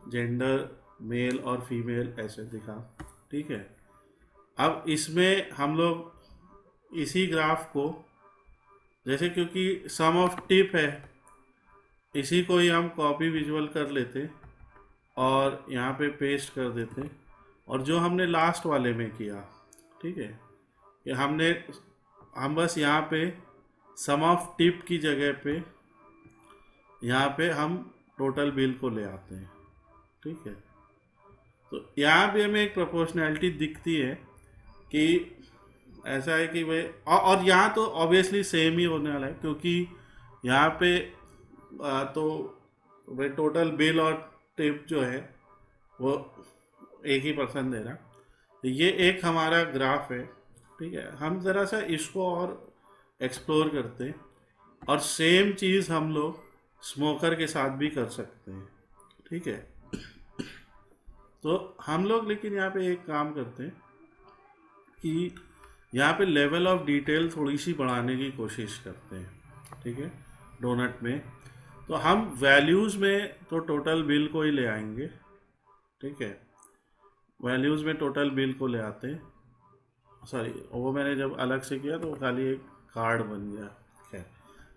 जेंडर मेल और फीमेल ऐसे दिखा, ठीक है। अब इसमें हम लोग इसी ग्राफ को, जैसे क्योंकि सम ऑफ टिप है, इसी को ही हम कॉपी विजुअल कर लेते और यहाँ पे पेस्ट कर देते, और जो हमने लास्ट वाले में किया, ठीक है, कि हम बस यहाँ पे सम ऑफ टिप की जगह पे यहाँ पे हम टोटल बिल को ले आते हैं, ठीक है। तो यहाँ पे हमें एक प्रोपोर्शनैलिटी दिखती है कि ऐसा है कि भाई, और यहाँ तो ऑब्वियसली सेम ही होने वाला है, क्योंकि यहाँ पे तो भाई टोटल बिल और टिप जो है वो एक ही पर्सन दे रहा। तो ये एक हमारा ग्राफ है, ठीक है। हम ज़रा सा इसको और एक्सप्लोर करते हैं, और सेम चीज़ हम लोग स्मोकर के साथ भी कर सकते हैं, ठीक है। तो हम लोग लेकिन यहाँ पे एक काम करते हैं कि यहाँ पे लेवल ऑफ डिटेल थोड़ी सी बढ़ाने की कोशिश करते हैं, ठीक है, डोनट में। तो हम वैल्यूज़ में तो टोटल बिल को ही ले आएंगे, ठीक है। वैल्यूज़ में टोटल बिल को ले आते हैं, सॉरी वो मैंने जब अलग से किया तो वो खाली एक कार्ड बन गया। खैर,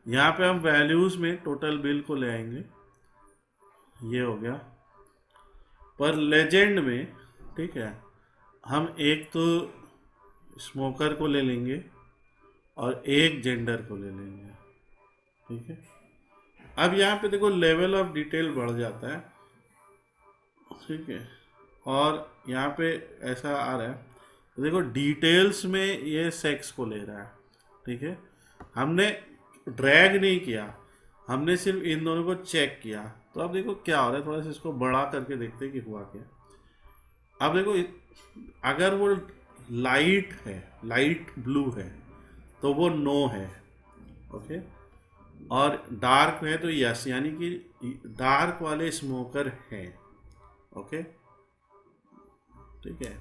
यहाँ पे हम वैल्यूज़ में टोटल बिल को ले आएंगे, ये हो गया। पर लेजेंड में, ठीक है, हम एक तो स्मोकर को ले लेंगे और एक जेंडर को ले लेंगे, ठीक है। अब यहाँ पे देखो लेवल ऑफ डिटेल बढ़ जाता है, ठीक है। और यहाँ पे ऐसा आ रहा है, तो देखो डिटेल्स में ये सेक्स को ले रहा है, ठीक है। हमने ड्रैग नहीं किया, हमने सिर्फ इन दोनों को चेक किया। तो अब देखो क्या हो रहा है, थोड़ा सा इसको बड़ा करके देखते हैं कि हुआ क्या। अब देखो अगर वो लाइट है, लाइट ब्लू है, तो वो नो है, ओके। और डार्क है तो यस, यानी कि डार्क वाले स्मोकर हैं, ओके, ठीक है।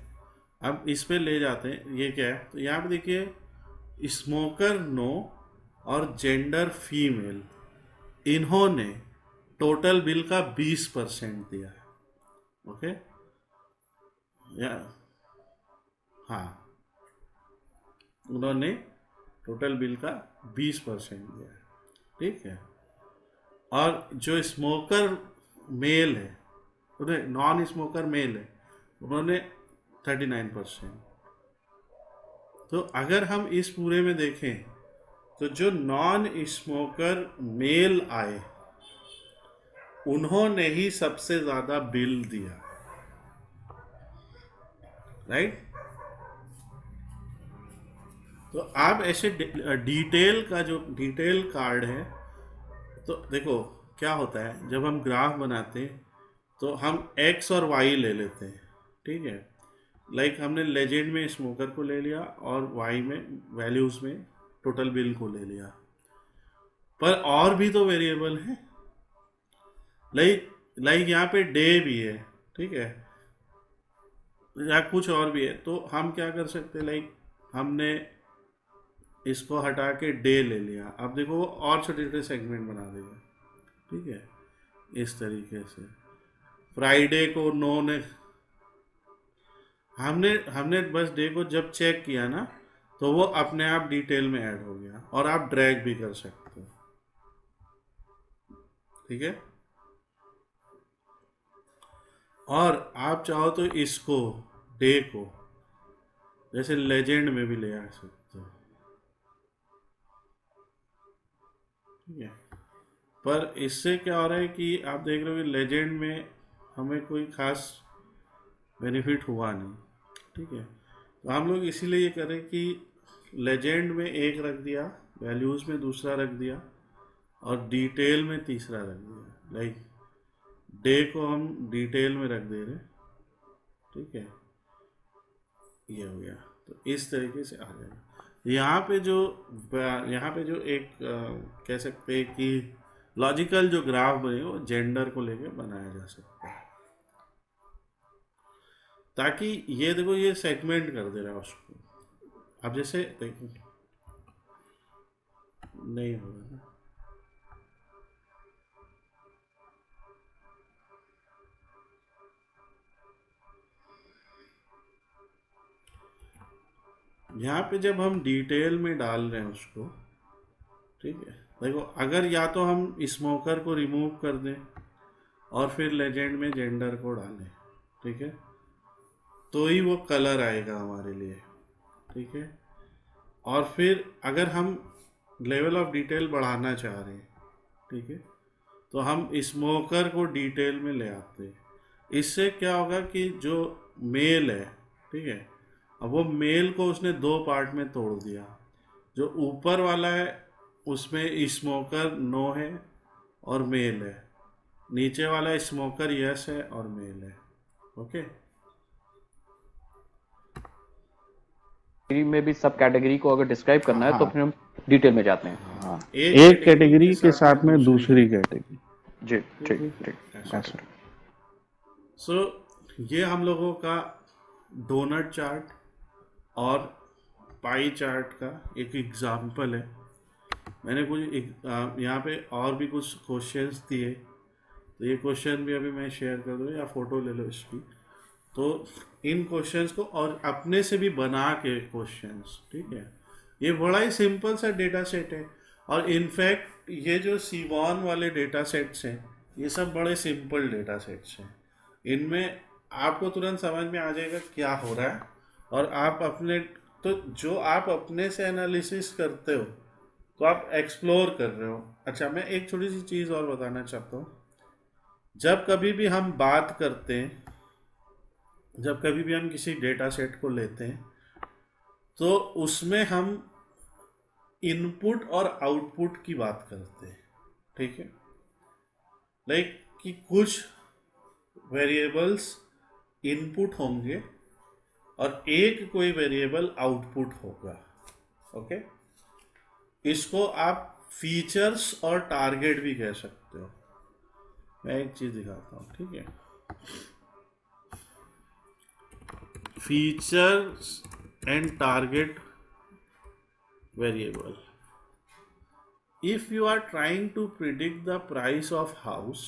अब इस पे ले जाते हैं, ये क्या है, तो यहाँ पे देखिए स्मोकर नो और जेंडर फीमेल, इन्होंने टोटल बिल का 20% दिया है, ओके। या हाँ, उन्होंने टोटल बिल का 20% दिया है, ठीक है। और जो स्मोकर मेल है, उन्हें नॉन स्मोकर मेल है, उन्होंने 39%। तो अगर हम इस पूरे में देखें तो जो नॉन स्मोकर मेल आए उन्होंने ही सबसे ज़्यादा बिल दिया, राइट। तो आप ऐसे डिटेल का जो डिटेल कार्ड है, तो देखो क्या होता है, जब हम ग्राफ बनाते हैं तो हम एक्स और वाई ले लेते हैं, ठीक है। लाइक हमने लेजेंड में स्मोकर को ले लिया और वाई में वैल्यूज़ में टोटल बिल को ले लिया। पर और भी तो वेरिएबल हैं, लाइक यहाँ पे डे भी है, ठीक है, या कुछ और भी है। तो हम क्या कर सकते हैं, लाइक हमने इसको हटा के डे ले लिया, अब देखो वो और छोटे छोटे सेगमेंट बना देगा, ठीक है। इस तरीके से फ्राइडे को नो ने, हमने बस डे को जब चेक किया ना, तो वो अपने आप डिटेल में ऐड हो गया, और आप ड्रैग भी कर सकते हो, ठीक है। और आप चाहो तो इसको डे को जैसे लेजेंड में भी ले आ सकते हो, ठीक है। पर इससे क्या हो रहा है कि आप देख रहे हो कि लेजेंड में हमें कोई खास बेनिफिट हुआ नहीं, ठीक है। तो हम लोग इसीलिए ये करें कि लेजेंड में एक रख दिया, वैल्यूज़ में दूसरा रख दिया, और डिटेल में तीसरा रख दिया। लाइक डे को हम डिटेल में रख दे रहे, ठीक है, ये हो गया। तो इस तरीके से आ जाएगा। यहाँ पे जो एक कह सकते हैं कि लॉजिकल जो ग्राफ बने वो जेंडर को लेके बनाया जा सकता है, ताकि ये देखो ये सेगमेंट कर दे रहा है उसको। अब जैसे देखो नहीं हो रहा ना, यहाँ पे जब हम डिटेल में डाल रहे हैं उसको, ठीक है, देखो अगर या तो हम स्मोकर को रिमूव कर दें और फिर लेजेंड में जेंडर को डालें, ठीक है, तो ही वो कलर आएगा हमारे लिए, ठीक है। और फिर अगर हम लेवल ऑफ डिटेल बढ़ाना चाह रहे हैं, ठीक है, तो हम स्मोकर को डिटेल में ले आते हैं। इससे क्या होगा कि जो मेल है, ठीक है, अब वो मेल को उसने दो पार्ट में तोड़ दिया। जो ऊपर वाला है उसमें स्मोकर नो है और मेल है, नीचे वाला स्मोकर यस है और मेल है, ओके। में भी सब कैटेगरी को अगर डिस्क्राइब करना है तो फिर हम डिटेल में जाते हैं। हाँ, एक कैटेगरी के साथ में दूसरी कैटेगरी। जी ठीक ठीक। ऐसा सो ये हम लोगों का डोनट चार्ट और पाई चार्ट का एक एग्जाम्पल है। मैंने कुछ यहाँ पे और भी कुछ क्वेश्चंस दिए, तो ये क्वेश्चन भी अभी मैं शेयर कर दूँ या फोटो ले लो इसकी। तो इन क्वेश्चंस को और अपने से भी बना के क्वेश्चंस, ठीक है। ये बड़ा ही सिंपल सा डेटा सेट है, और इनफैक्ट ये जो सीबॉन वाले डेटा सेट्स हैं ये सब बड़े सिंपल डेटा सेट्स हैं। इनमें आपको तुरंत समझ में आ जाएगा क्या हो रहा है, और आप अपने तो जो आप अपने से एनालिसिस करते हो तो आप एक्सप्लोर कर रहे हो। अच्छा, मैं एक छोटी सी चीज़ और बताना चाहता हूँ। जब कभी भी हम बात करते हैं, जब कभी भी हम किसी डेटा सेट को लेते हैं, तो उसमें हम इनपुट और आउटपुट की बात करते हैं, ठीक है। लाइक कि कुछ वेरिएबल्स इनपुट होंगे और एक कोई वेरिएबल आउटपुट होगा, ओके। इसको आप फीचर्स और टारगेट भी कह सकते हो। मैं एक चीज दिखाता हूँ, ठीक है। Features and target variable. If you are trying to predict the price of house,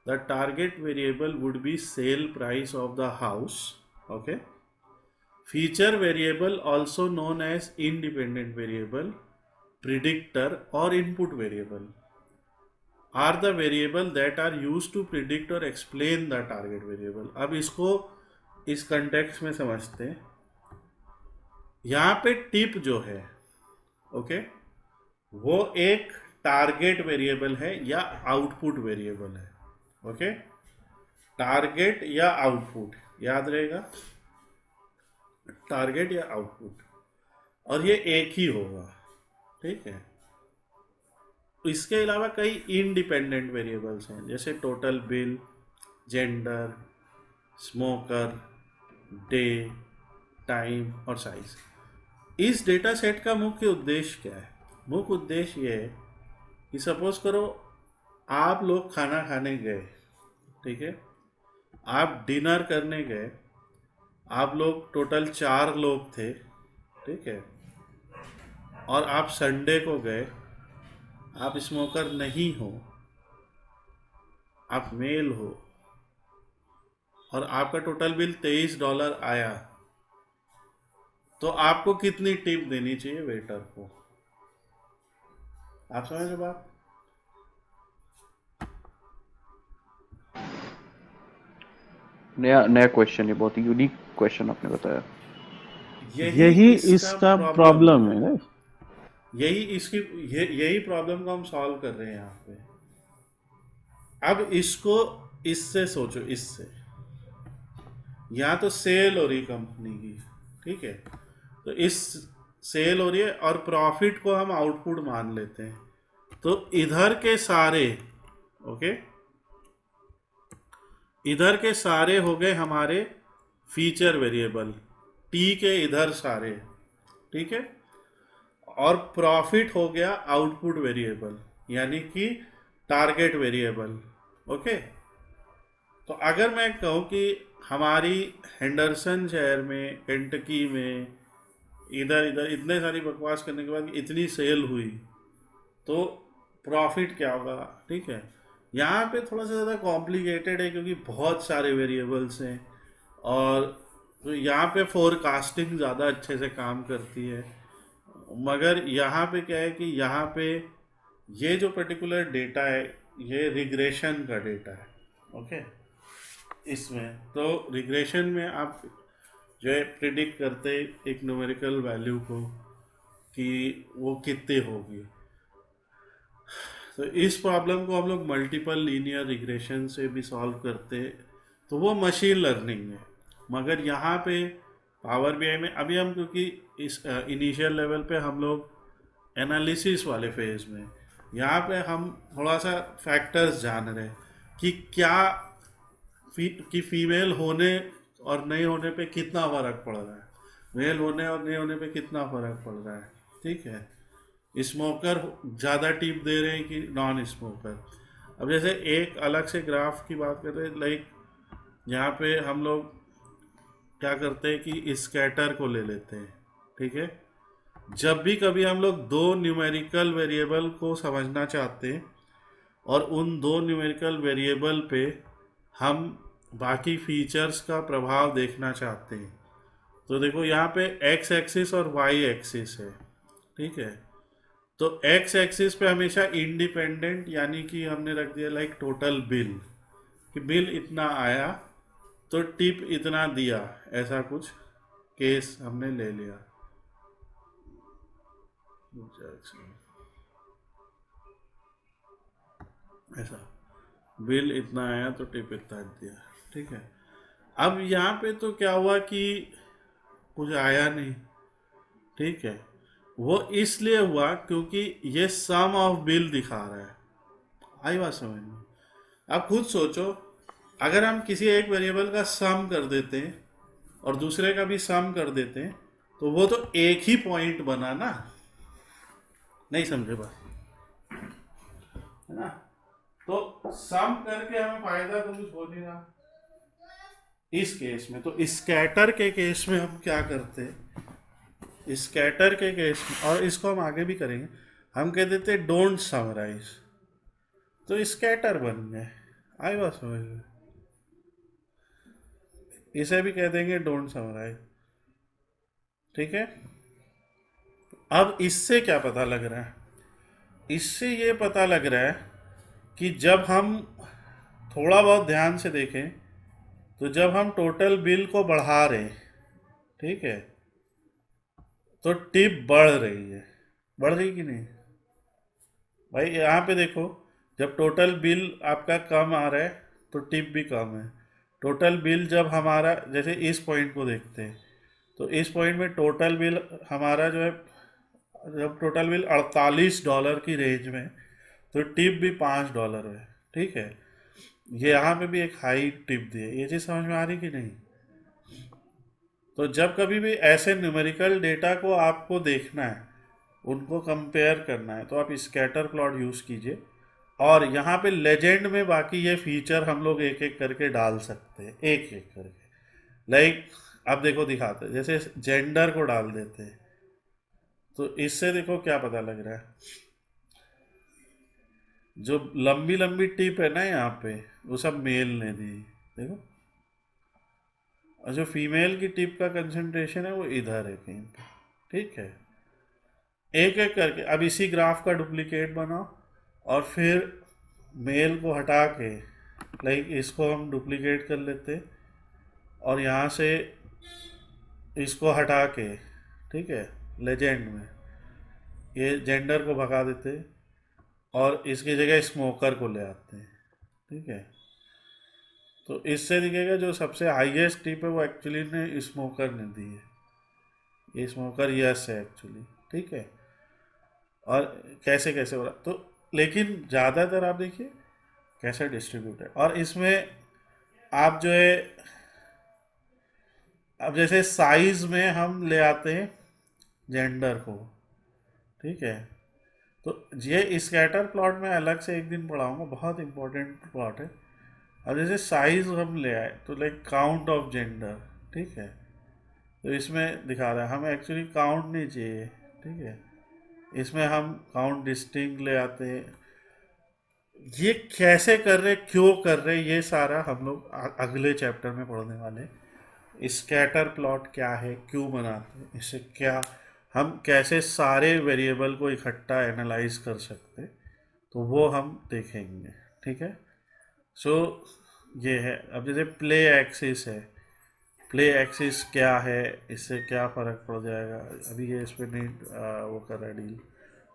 the target variable would be sale price of the house, okay. Feature variable, also known as independent variable, predictor or input variable, are the variable that are used to predict or explain the target variable. अब इसको इस context में समझते हैं। यहाँ पे tip जो है, ओके, वो एक टारगेट वेरिएबल है या आउटपुट वेरिएबल है, ओके। टारगेट या आउटपुट याद रहेगा, टारगेट या आउटपुट, और ये एक ही होगा, ठीक है। इसके अलावा कई इंडिपेंडेंट वेरिएबल्स हैं, जैसे total bill, gender, smoker, day, time और साइज। इस डेटा सेट का मुख्य उद्देश्य क्या है? मुख्य उद्देश्य ये है कि सपोज करो आप लोग खाना खाने गए, ठीक है, आप डिनर करने गए, आप लोग टोटल 4 लोग थे, ठीक है, और आप संडे को गए, आप स्मोकर नहीं हो, आप मेल हो, और आपका टोटल बिल $23 आया, तो आपको कितनी टिप देनी चाहिए वेटर को? आप समझ रहे बात? नया क्वेश्चन है, बहुत यूनिक क्वेश्चन आपने बताया। यही इसका प्रॉब्लम है ना, यही प्रॉब्लम को हम सॉल्व कर रहे हैं यहाँ पे। अब इसको इससे सोचो, इससे यहाँ तो सेल हो रही कंपनी की, ठीक है, तो इस सेल हो रही है और प्रॉफिट को हम आउटपुट मान लेते हैं, तो इधर के सारे, ओके, इधर के सारे हो गए हमारे फीचर वेरिएबल, टी के इधर सारे, ठीक है, और प्रॉफिट हो गया आउटपुट वेरिएबल यानी कि टारगेट वेरिएबल, ओके। तो अगर मैं कहूँ कि हमारी हेंडरसन शहर में, केंटकी में, इधर इधर इतने सारी बकवास करने के बाद इतनी सेल हुई, तो प्रॉफिट क्या होगा, ठीक है। यहाँ पे थोड़ा सा ज़्यादा कॉम्प्लिकेटेड है क्योंकि बहुत सारे वेरिएबल्स हैं, और तो यहाँ पे फोरकास्टिंग ज़्यादा अच्छे से काम करती है। मगर यहाँ पे क्या है कि यहाँ पे ये जो पर्टिकुलर डेटा है ये रिग्रेशन का डेटा है, ओके। इसमें तो रिग्रेशन में आप जो है प्रिडिक्ट करते एक न्यूमेरिकल वैल्यू को कि वो कितनी होगी। तो इस प्रॉब्लम को हम लोग मल्टीपल लीनियर रिग्रेशन से भी सॉल्व करते, तो वो मशीन लर्निंग है। मगर यहाँ पे पावर बीआई में अभी हम, क्योंकि इस इनिशियल लेवल पे हम लोग एनालिसिस वाले फेज में, यहाँ पे हम थोड़ा सा फैक्टर्स जान रहे हैं कि क्या कि फीमेल होने और नहीं होने पे कितना फ़र्क पड़ रहा है, मेल होने और नहीं होने पे कितना फर्क पड़ रहा है, ठीक है। स्मोकर ज़्यादा टिप दे रहे हैं कि नॉन स्मोकर। अब जैसे एक अलग से ग्राफ की बात करते हैं, लाइक यहाँ पे हम लोग क्या करते हैं कि स्कैटर को ले लेते हैं, ठीक है। जब भी कभी हम लोग दो न्यूमेरिकल वेरिएबल को समझना चाहते हैं और उन दो न्यूमेरिकल वेरिएबल पे हम बाकी फीचर्स का प्रभाव देखना चाहते हैं, तो देखो यहाँ पे एक्स एक्सिस और वाई एक्सिस है, ठीक है। तो एक्स एक्सिस पे हमेशा इंडिपेंडेंट, यानी कि हमने रख दिया लाइक टोटल बिल, कि बिल इतना आया तो टिप इतना दिया, ऐसा कुछ केस हमने ले लिया। ऐसा बिल इतना आया तो टिप इतना दिया, ठीक है। अब यहाँ पे तो क्या हुआ कि कुछ आया नहीं, ठीक है। वो इसलिए हुआ क्योंकि ये सम ऑफ बिल दिखा रहा है। आई बात समझ में? आप खुद सोचो, अगर हम किसी एक वेरिएबल का सम कर देते हैं और दूसरे का भी सम कर देते हैं तो वो तो एक ही पॉइंट बना ना, नहीं समझे बात, है ना। तो सम करके हमें फायदा तो कुछ हो नहीं रहा इस केस में। तो स्कैटर के केस में हम क्या करते हैं, स्कैटर के केस में, और इसको हम आगे भी करेंगे, हम कह देते हैं डोंट समराइज, तो स्कैटर बन गए। आई बात समझ में? इसे भी कह देंगे डोंट समराइज, ठीक है। अब इससे क्या पता लग रहा है, इससे ये पता लग रहा है कि जब हम थोड़ा बहुत ध्यान से देखें तो जब हम टोटल बिल को बढ़ा रहे हैं, ठीक है, तो टिप बढ़ रही है। बढ़ रही कि नहीं भाई? यहाँ पे देखो, जब टोटल बिल आपका कम आ रहा है तो टिप भी कम है। टोटल बिल जब हमारा, जैसे इस पॉइंट को देखते हैं, तो इस पॉइंट में टोटल बिल हमारा जो है, जब टोटल बिल $48 की रेंज में, तो टिप भी $5 है, ठीक है। ये यहाँ पे भी एक हाई टिप दी है, ये चीज़ समझ में आ रही कि नहीं? तो जब कभी भी ऐसे न्यूमेरिकल डेटा को आपको देखना है, उनको कंपेयर करना है, तो आप स्कैटर प्लॉट यूज़ कीजिए। और यहाँ पे लेजेंड में बाकी ये फीचर हम लोग एक एक करके डाल सकते हैं, एक एक करके। लाइक अब देखो दिखाते हैं, जैसे जेंडर को डाल देते हैं, तो इससे देखो क्या पता लग रहा है। जो लंबी लंबी टिप है ना यहाँ पे, वो सब मेल ने दी, देखो। और जो फीमेल की टिप का कंसंट्रेशन है वो इधर है कहीं पे, ठीक है। एक एक करके अब इसी ग्राफ का डुप्लीकेट बनाओ और फिर मेल को हटा के, लाइक इसको हम डुप्लीकेट कर लेते और यहाँ से इसको हटा के, ठीक है, लेजेंड में ये जेंडर को भगा देते और इसकी जगह स्मोकर को ले आते हैं, ठीक है। तो इससे दिखेगा जो सबसे हाईएस्ट टिप है वो एक्चुअली ने स्मोकर ने दी है, ये स्मोकर यस है एक्चुअली, ठीक है। और कैसे कैसे हो रहा तो, लेकिन ज़्यादातर आप देखिए कैसे डिस्ट्रीब्यूट है। और इसमें आप जो है, अब जैसे साइज में हम ले आते हैं जेंडर को, ठीक है। तो ये स्कैटर प्लॉट में अलग से एक दिन पढ़ाऊंगा, बहुत इंपॉर्टेंट प्लॉट है। अब जैसे साइज हम ले आए तो लाइक काउंट ऑफ जेंडर, ठीक है। तो इसमें दिखा रहा है हमें एक्चुअली काउंट नहीं चाहिए, ठीक है। इसमें हम काउंट डिस्टिंक्ट ले आते हैं। ये कैसे कर रहे, क्यों कर रहे, ये सारा हम लोग अगले चैप्टर में पढ़ने वाले हैं। स्कैटर प्लॉट क्या है, क्यों बनाते हैं, इससे क्या हम कैसे सारे वेरिएबल को इकट्ठा एनालाइज कर सकते हैं, तो वो हम देखेंगे, ठीक है। सो ये है। अब जैसे प्ले एक्सिस है, प्ले एक्सिस क्या है, इससे क्या फ़र्क पड़ जाएगा, अभी ये इस पर नहीं वो कर रहा है डील।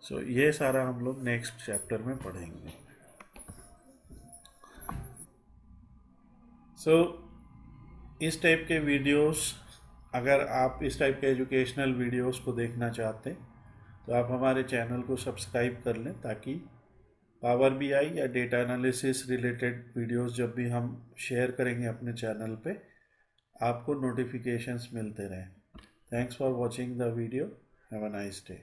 सो ये सारा हम लोग नेक्स्ट चैप्टर में पढ़ेंगे। सो इस टाइप के वीडियोस, अगर आप इस टाइप के एजुकेशनल वीडियोस को देखना चाहते हैं तो आप हमारे चैनल को सब्सक्राइब कर लें, ताकि पावर बीआई या डेटा एनालिसिस रिलेटेड वीडियोस जब भी हम शेयर करेंगे अपने चैनल पे, आपको नोटिफिकेशंस मिलते रहें। Thanks for watching the video. Have a nice day.